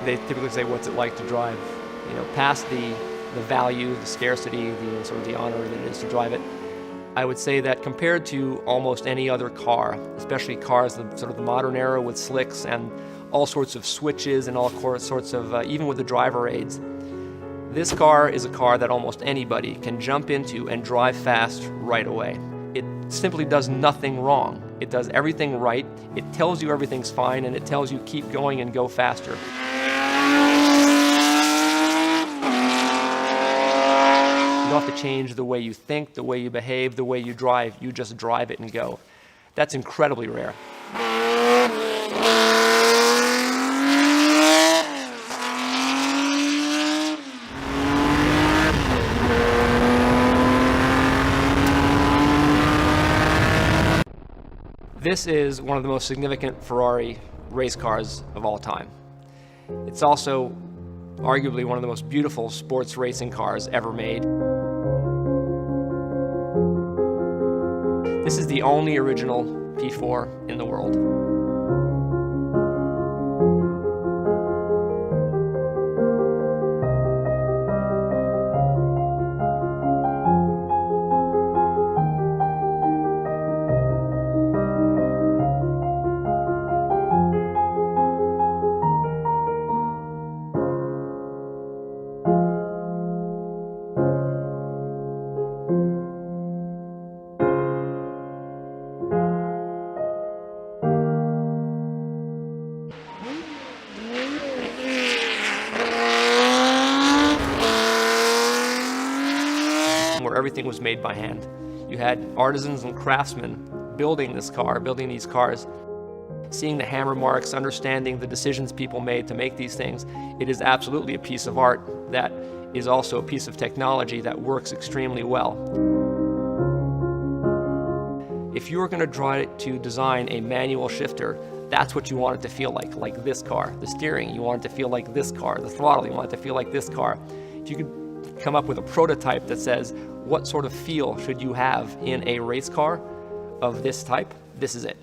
they typically say, what's it like to drive, past the value, the scarcity, the sort of the honor that it is to drive it. I would say that compared to almost any other car, especially cars of sort of the modern era with slicks and all sorts of switches and all sorts of, even with the driver aids, this car is a car that almost anybody can jump into and drive fast right away. It simply does nothing wrong. It does everything right. It tells you everything's fine, and it tells you keep going and go faster. You don't have to change the way you think, the way you behave, the way you drive. You just drive it and go. That's incredibly rare. This is one of the most significant Ferrari race cars of all time. It's also arguably one of the most beautiful sports racing cars ever made. This is the only original P4 in the world. Where everything was made by hand. You had artisans and craftsmen building this car, building these cars, seeing the hammer marks, understanding the decisions people made to make these things. It is absolutely a piece of art that is also a piece of technology that works extremely well. If you were going to try to design a manual shifter, that's what you want it to feel like this car. The steering, you want it to feel like this car. The throttle, you want it to feel like this car. If you could come up with a prototype that says, what sort of feel should you have in a race car of this type? This is it.